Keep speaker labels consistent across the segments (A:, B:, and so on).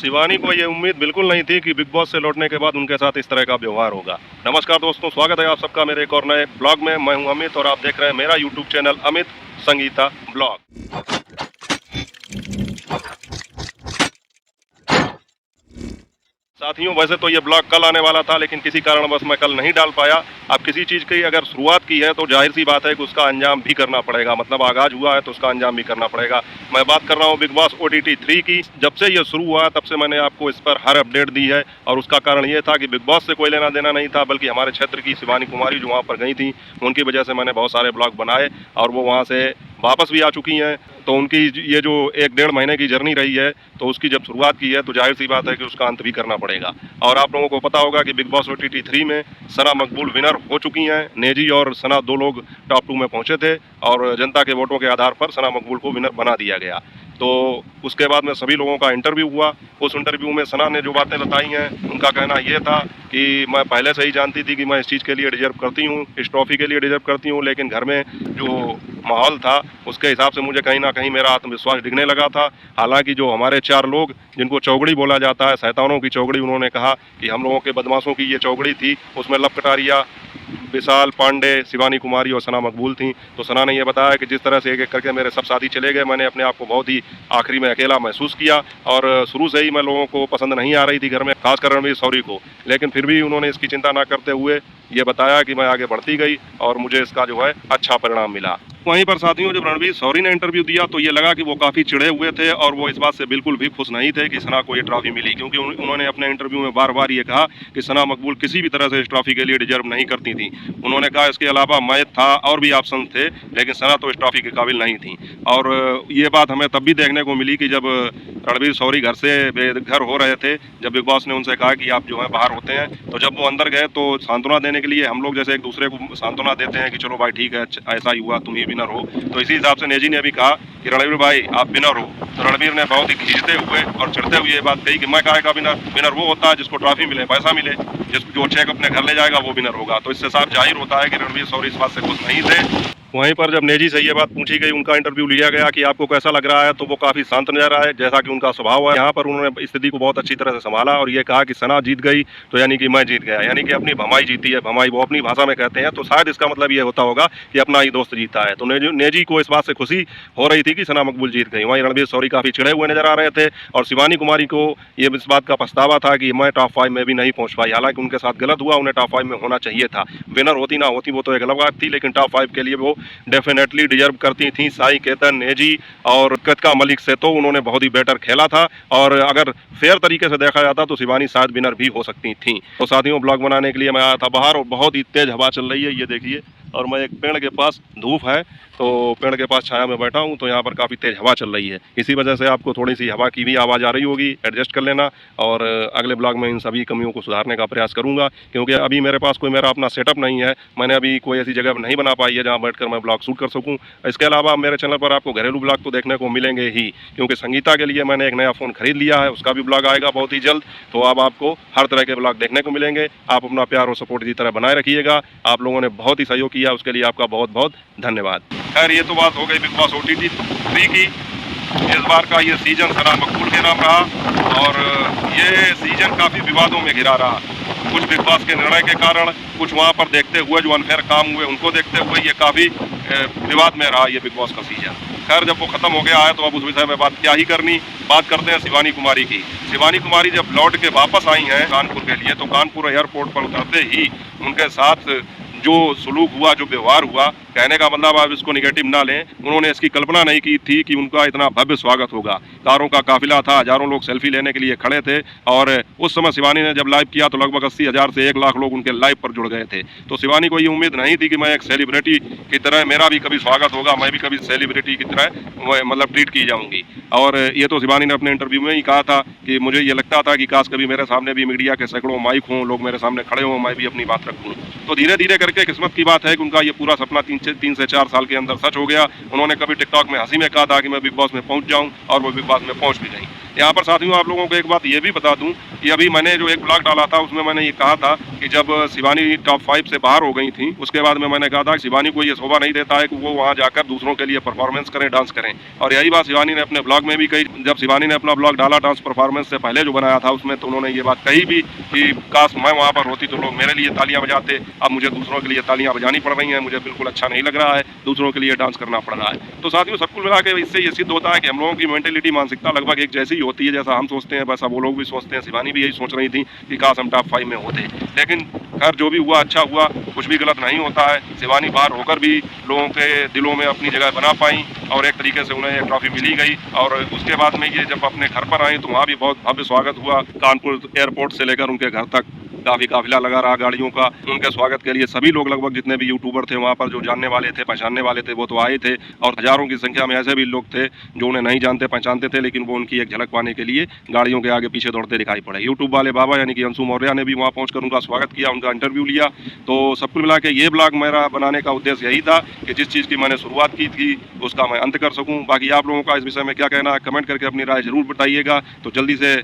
A: शिवानी को ये उम्मीद बिल्कुल नहीं थी कि बिग बॉस से लौटने के बाद उनके साथ इस तरह का व्यवहार होगा। नमस्कार दोस्तों, स्वागत है आप सबका मेरे एक और नए ब्लॉग में। मैं हूं अमित और आप देख रहे हैं मेरा YouTube channel Amit Sangeeta blog. साथियों, वैसे तो ये ब्लॉग कल आने वाला था, लेकिन किसी कारणवश मैं कल नहीं डाल पाया। अब किसी चीज़ की अगर शुरुआत की है तो जाहिर सी बात है कि उसका अंजाम भी करना पड़ेगा, मतलब आगाज हुआ है तो उसका अंजाम भी करना पड़ेगा। मैं बात कर रहा हूँ बिग बॉस OTT 3 की। जब से ये शुरू हुआ तब से मैंने आपको इस पर हर अपडेट दी है, और उसका कारण ये था कि बिग बॉस से कोई लेना देना नहीं था, बल्कि हमारे क्षेत्र की शिवानी कुमारी जो वहाँ पर गई थी, उनकी वजह से मैंने बहुत सारे ब्लॉग बनाए और वो वहाँ से वापस भी आ चुकी हैं। तो उनकी ये जो 1-1.5 महीने की जर्नी रही है, तो उसकी जब शुरुआत की है तो जाहिर सी बात है कि उसका अंत भी करना पड़ेगा। और आप लोगों को पता होगा कि बिग बॉस OTT 3 में सना मकबूल विनर हो चुकी हैं। नेजी और सना 2 लोग टॉप 2 में पहुंचे थे और जनता के वोटों के आधार पर सना मकबूल को विनर बना दिया गया। तो उसके बाद में सभी लोगों का इंटरव्यू हुआ। उस इंटरव्यू में सना ने जो बातें बताई हैं, उनका कहना ये था कि मैं पहले से ही जानती थी कि मैं इस चीज़ के लिए डिजर्व करती हूँ, इस ट्रॉफी के लिए डिजर्व करती हूँ, लेकिन घर में जो माहौल था उसके हिसाब से मुझे कहीं ना कहीं मेरा आत्मविश्वास डिगने लगा था। हालांकि जो हमारे 4 लोग, जिनको चौगड़ी बोला जाता है, शैतानों की चौगड़ी, उन्होंने कहा कि हम लोगों के बदमाशों की ये चौगड़ी थी, उसमें लव कटारिया, विशाल पांडे, शिवानी कुमारी और सना मकबूल थी। तो सना ने यह बताया कि जिस तरह से एक-एक करके मेरे सब साथी चले गए, मैंने अपने आप को बहुत ही आखिरी में अकेला महसूस किया, और शुरू से ही मैं लोगों को पसंद नहीं आ रही थी घर में, खासकर रणवीर शौरी को। लेकिन फिर भी उन्होंने इसकी चिंता ना करते हुए ये बताया कि मैं आगे बढ़ती गई और मुझे इसका जो है अच्छा परिणाम मिला। वहीं पर साथियों, जब रणवीर शौरी ने इंटरव्यू दिया तो ये लगा कि वो काफ़ी चिढ़े हुए थे और वो इस बात से बिल्कुल भी खुश नहीं थे कि सना को ये ट्रॉफी मिली, क्योंकि उन्होंने अपने इंटरव्यू में बार बार ये कहा कि सना मकबूल किसी भी तरह से इस ट्रॉफी के लिए डिजर्व नहीं करती थी। उन्होंने कहा इसके अलावा मैं था और भी ऑप्शन थे, लेकिन सना तो इस ट्रॉफी के काबिल नहीं थी। और ये बात हमें तब भी देखने को मिली कि जब रणवीर शौरी घर से बेघर हो रहे थे, जब बिग बॉस ने उनसे कहा कि आप जो है बाहर होते हैं, तो जब वो अंदर गए तो सांत्वना देने के लिए हम लोग जैसे एक दूसरे को सांत्वना देते हैं कि चलो भाई ठीक है, ऐसा ही हुआ, तुम ही विनर हो, तो इसी हिसाब से नेजी ने भी कहा कि रणवीर भाई आप विनर हो। तो रणवीर ने बहुत ही खींचते हुए और चिढ़ते हुए ये बात कही कि मैं काहे का विनर, विनर वो होता है जिसको ट्रॉफी मिले, पैसा मिले, जो चेक अपने घर ले जाएगा वो विनर होगा। तो इससे साफ जाहिर होता है कि रणवीर शौरी इस बात से खुश नहीं थे। वहीं पर जब नेजी से ये बात पूछी गई, उनका इंटरव्यू लिया गया कि आपको कैसा लग रहा है, तो वो काफ़ी शांत नजर आए, जैसा कि उनका स्वभाव है। यहाँ पर उन्होंने स्थिति को बहुत अच्छी तरह से संभाला और ये कहा कि सना जीत गई तो यानी कि मैं जीत गया, यानी कि अपनी भमाई जीती है। भमाई वो अपनी भाषा में कहते हैं, तो शायद इसका मतलब ये होता होगा कि अपना ही दोस्त जीता है। तो नेजी को इस बात से खुशी हो रही थी कि सना मकबूल जीत गई। वहीं रणवीर शौरी काफ़ी चिढ़े हुए नजर आ रहे थे और शिवानी कुमारी को ये इस बात का पछतावा था कि मैं टॉप 5 में भी नहीं पहुँच पाई। हालांकि उनके साथ गलत हुआ, उन्हें टॉप 5 में होना चाहिए था। विनर होती ना होती वो तो एक अलग बात थी, लेकिन टॉप 5 के लिए वो डेफिनेटली डिजर्व करती थी। साई केतन, नेजी और कृतिका मलिक से तो उन्होंने बहुत ही बेटर खेला था, और अगर फेयर तरीके से देखा जाता तो शिवानी शायद विनर भी हो सकती थी। तो साथियों, ब्लॉग बनाने के लिए मैं आया था बाहर और बहुत ही तेज हवा चल रही है, ये देखिए, और मैं एक पेड़ के पास, धूप है तो पेड़ के पास छाया में बैठा हूँ, तो यहाँ पर काफ़ी तेज हवा चल रही है। इसी वजह से आपको थोड़ी सी हवा की भी आवाज़ आ रही होगी, एडजस्ट कर लेना। और अगले ब्लॉग में इन सभी कमियों को सुधारने का प्रयास करूँगा, क्योंकि अभी मेरे पास कोई मेरा अपना सेटअप नहीं है। मैंने अभी कोई ऐसी जगह नहीं बना पाई है जहाँ बैठकर मैं ब्लॉग शूट कर सकूँ। इसके अलावा मेरे चैनल पर आपको घरेलू ब्लॉग तो देखने को मिलेंगे ही, क्योंकि संगीता के लिए मैंने एक नया फ़ोन खरीद लिया है, उसका भी ब्लॉग आएगा बहुत ही जल्द। तो अब आपको हर तरह के ब्लॉग देखने को मिलेंगे। आप अपना प्यार और सपोर्ट इसी तरह बनाए रखिएगा। आप लोगों ने बहुत ही सहयोग किया, उसके लिए आपका बहुत बहुत धन्यवाद। खैर, ये तो बात हो गई बिग बॉस OTT 3 की। इस बार का ये सीजन सना मकबूल के नाम रहा, और ये सीजन काफ़ी विवादों में घिरा रहा। कुछ बिग बॉस के निर्णय के कारण, कुछ वहाँ पर देखते हुए जो अनफेयर काम हुए उनको देखते हुए ये काफ़ी विवाद में रहा ये बिग बॉस का सीजन। खैर, जब वो ख़त्म हो गया है तो अब उस विषय में बात क्या ही करनी। बात करते हैं शिवानी कुमारी की। शिवानी कुमारी जब लौट के वापस आई हैं कानपुर के लिए, तो कानपुर एयरपोर्ट पर उतरते ही उनके साथ जो सलूक हुआ, जो व्यवहार हुआ, कहने का मतलब आप इसको निगेटिव ना लें, उन्होंने इसकी कल्पना नहीं की थी कि उनका इतना भव्य स्वागत होगा। कारों का काफिला था, हजारों लोग सेल्फी लेने के लिए खड़े थे, और उस समय शिवानी ने जब लाइव किया तो लगभग 80,000 से 1 लाख लोग उनके लाइव पर जुड़ गए थे। तो शिवानी को ये उम्मीद नहीं थी कि मैं एक सेलिब्रिटी की तरह, मेरा भी कभी स्वागत होगा, मैं भी कभी सेलिब्रिटी की तरह मतलब ट्रीट की जाऊंगी। और ये तो शिवानी ने अपने इंटरव्यू में ही कहा था कि मुझे ये लगता था कि काश कभी मेरे सामने भी मीडिया के सैकड़ों माइक हों, लोग मेरे सामने खड़े हों, मैं भी अपनी बात रखूँ। तो धीरे धीरे करके लड़के किस्मत की बात है कि उनका ये पूरा सपना 3 से 4 साल के अंदर सच हो गया। उन्होंने कभी टिकटॉक में हंसी में कहा था कि मैं बिग बॉस में पहुंच जाऊं, और वो बिग बॉस में पहुंच भी गई। यहाँ पर साथियों आप लोगों को एक बात ये भी बता दूं कि अभी मैंने जो एक ब्लॉग डाला था उसमें मैंने ये कहा था कि जब शिवानी टॉप 5 से बाहर हो गई थी, उसके बाद में मैंने कहा था कि शिवानी को ये शोभा नहीं देता है कि वो वहाँ जाकर दूसरों के लिए परफॉर्मेंस करें, डांस करें। और यही बात शिवानी ने अपने ब्लॉग में भी कही। जब शिवानी ने अपना ब्लॉग डाला डांस परफॉर्मेंस से पहले जो बनाया था उसमें, तो उन्होंने ये बात कही भी कि काश मैं वहाँ पर होती तो लोग मेरे लिए तालियां बजाते, अब मुझे दूसरों के लिए तालियां बजानी पड़ रही हैं, मुझे बिल्कुल अच्छा नहीं लग रहा है, दूसरों के लिए डांस करना पड़ रहा है। तो साथियों सब कुल मिला के इससे ये सिद्ध होता है कि हम लोगों की मेंटेलिटी, मानसिकता लगभग एक जैसी ही होती है। जैसा हम सोचते हैं वैसा वो लोग भी सोचते हैं। शिवानी भी यही सोच रही थी कि काश हम टॉप 5 में होते, लेकिन खैर जो भी हुआ अच्छा हुआ, कुछ भी गलत नहीं होता है। शिवानी बाहर होकर भी लोगों के दिलों में अपनी जगह बना पाई और एक तरीके से उन्हें एक ट्रॉफी मिली गई। और उसके बाद में ये जब अपने घर पर आई तो वहाँ भी बहुत भव्य स्वागत हुआ। कानपुर एयरपोर्ट से लेकर उनके घर तक काफी काफिला लगा रहा गाड़ियों का। उनके स्वागत के लिए सभी लोग, लगभग जितने भी यूट्यूबर थे वहाँ पर, जो जानने वाले थे, पहचानने वाले थे, वो तो आए थे। और हजारों की संख्या में ऐसे भी लोग थे जो उन्हें नहीं जानते पहचानते थे, लेकिन वो उनकी एक झलक पाने के लिए गाड़ियों के आगे पीछे दौड़ते दिखाई पड़े। यूट्यूब वाले बाबा यानी कि अंशु मौर्य ने भी वहाँ पहुंचकर उनका स्वागत किया, उनका इंटरव्यू लिया। तो सब कुल मिला के ये ब्लॉग मेरा बनाने का उद्देश्य यही था कि जिस चीज़ की मैंने शुरुआत की थी उसका मैं अंत कर सकूँ। बाकी आप लोगों का इस विषय में क्या कहना है, कमेंट करके अपनी राय जरूर बताइएगा। तो जल्दी से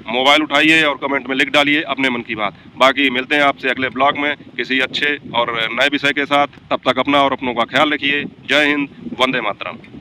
A: मोबाइल उठाइए और कमेंट में लिख डालिए अपने मन की बात। बाकी मिलते हैं आपसे अगले ब्लॉग में किसी अच्छे और नए विषय के साथ। तब तक अपना और अपनों का ख्याल रखिए। जय हिंद, वंदे मातरम।